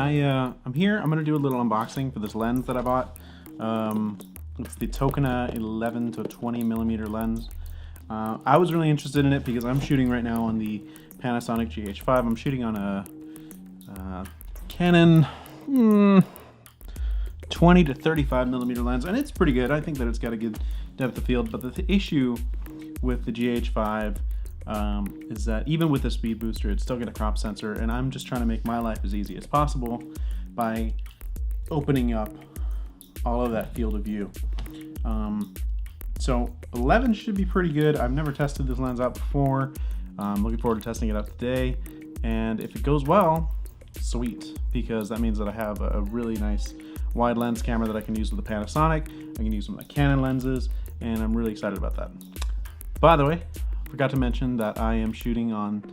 I'm here. I'm gonna do a little unboxing for this lens that I bought. It's the Tokina 11-20mm lens. I was really interested in it because I'm shooting right now on the Panasonic GH5. I'm shooting on a Canon 20 to 35mm lens, and it's pretty good. I think that it's got a good depth of field, but the issue with the GH5 is that even with the Speedbooster, it's still got a crop sensor, and I'm just trying to make my life as easy as possible by opening up all of that field of view. So 11 should be pretty good. I've never tested this lens out before. I'm looking forward to testing it out today, and if it goes well, sweet, because that means that I have a really nice wide lens camera that I can use with the Panasonic. I can use with my Canon lenses, and I'm really excited about that. By the way, I forgot to mention that I am shooting on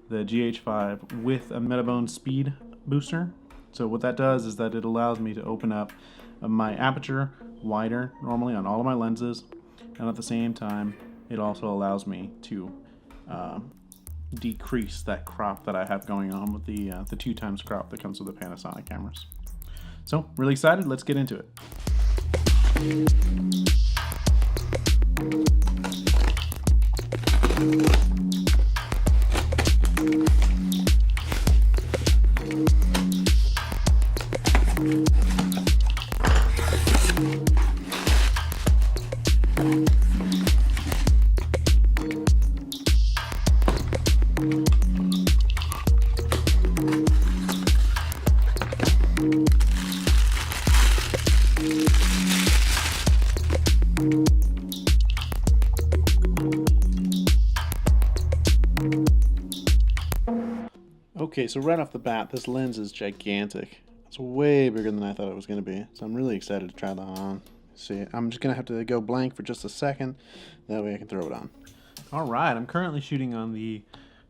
the GH5 with a Metabone Speedbooster. So what that does is that it allows me to open up my aperture wider normally on all of my lenses, and at the same time it also allows me to decrease that crop that I have going on with the 2x crop that comes with the Panasonic cameras. So really excited, let's get into it. Okay, so right off the bat, this lens is gigantic. It's way bigger than I thought it was going to be, so I'm really excited to try that on. See, I'm just going to have to go blank for just a second, that way I can throw it on. Alright, I'm currently shooting on the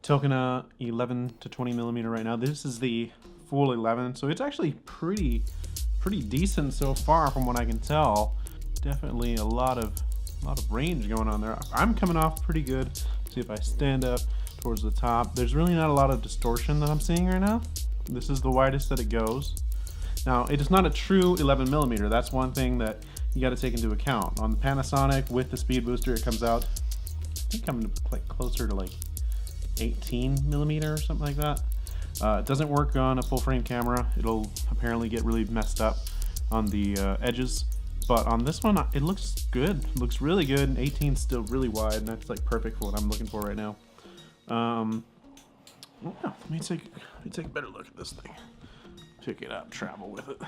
Tokina 11-20mm right now. This is the full 11, so it's actually pretty decent so far from what I can tell. Definitely a lot of range going on there. I'm coming off pretty good. See if I stand up towards the top. There's really not a lot of distortion that I'm seeing right now. This is the widest that it goes. Now, it is not a true 11mm. That's one thing that you got to take into account. On the Panasonic with the Speedbooster, it comes out, I think I'm like closer to like 18mm or something like that. It doesn't work on a full frame camera. It'll apparently get really messed up on the edges. But on this one, it looks good. It looks really good, and 18 is still really wide, and that's like perfect for what I'm looking for right now. Let me take a better look at this thing. Pick it up, travel with it.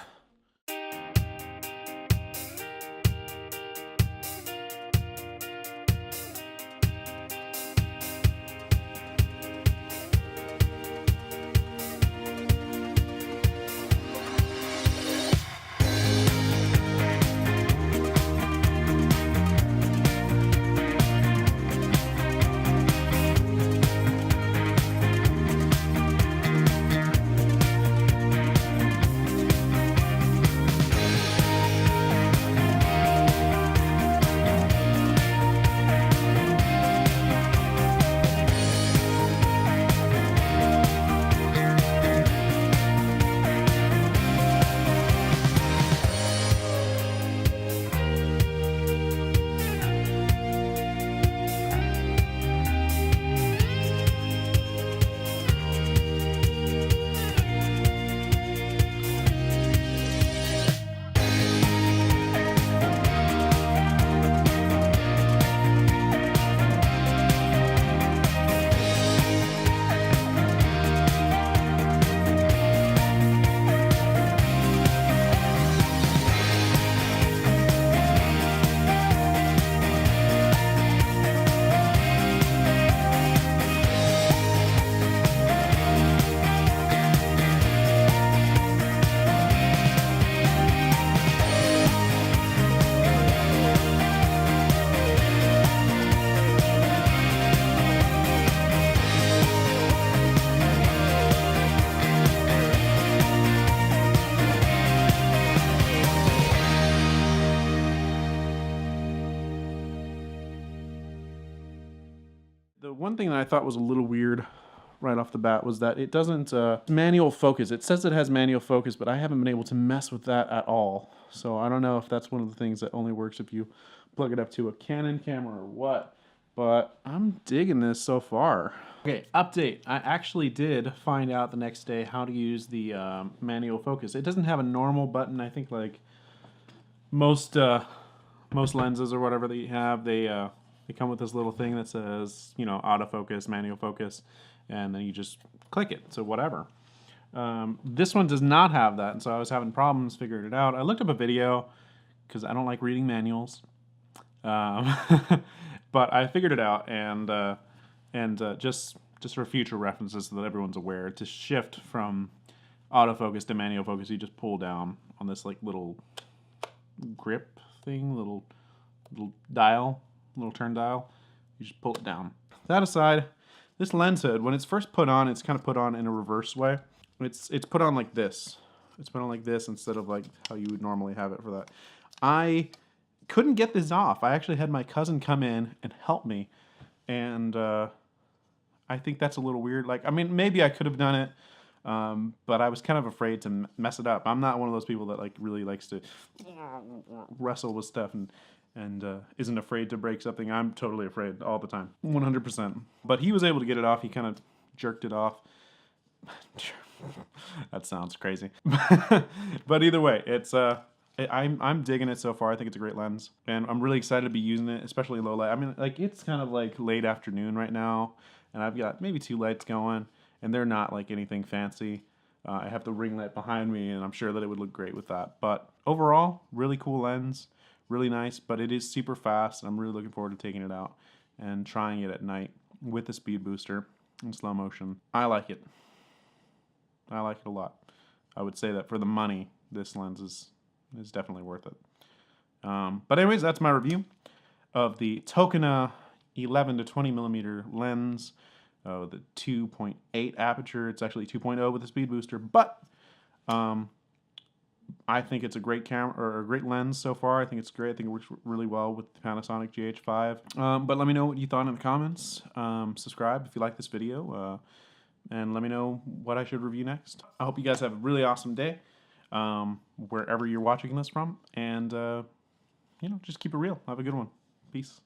The one thing that I thought was a little weird right off the bat was that it doesn't manual focus. It says it has manual focus, but I haven't been able to mess with that at all. So I don't know if that's one of the things that only works if you plug it up to a Canon camera or what. But I'm digging this so far. Okay, update. I actually did find out the next day how to use the manual focus. It doesn't have a normal button. I think like most lenses or whatever that you have, they come with this little thing that says, you know, autofocus, manual focus, and then you just click it. So whatever. This one does not have that, and so I was having problems figuring it out. I looked up a video because I don't like reading manuals. But I figured it out, and just for future references so that everyone's aware, to shift from autofocus to manual focus, you just pull down on this like little grip thing, little dial, little turn dial. You just pull it down. That aside, this lens hood, when it's first put on, it's kind of put on in a reverse way. It's put on like this. It's put on like this instead of like how you would normally have it for that. I couldn't get this off. I actually had my cousin come in and help me, and I think that's a little weird. Like, I mean, maybe I could have done it, but I was kind of afraid to mess it up. I'm not one of those people that like really likes to wrestle with stuff and isn't afraid to break something. I'm totally afraid all the time, 100%. But he was able to get it off. He kind of jerked it off. That sounds crazy. But either way, it's I'm digging it so far. I think it's a great lens, and I'm really excited to be using it, especially low light. I mean, like, it's kind of like late afternoon right now, and I've got maybe 2 lights going, and they're not like anything fancy. I have the ring light behind me, and I'm sure that it would look great with that. But overall, really cool lens, really nice, but it is super fast, and I'm really looking forward to taking it out and trying it at night with the speed booster in slow motion. I like it. I like it a lot. I would say that for the money, this lens is definitely worth it. But anyways, that's my review of the Tokina 11-20mm lens, the 2.8 aperture. It's actually 2.0 with a speed booster, but I think it's a great camera, or a great lens so far. I think it's great. I think it works really well with the Panasonic GH5. But let me know what you thought in the comments. Subscribe if you like this video, and let me know what I should review next. I hope you guys have a really awesome day, wherever you're watching this from, and you know, just keep it real. Have a good one. Peace.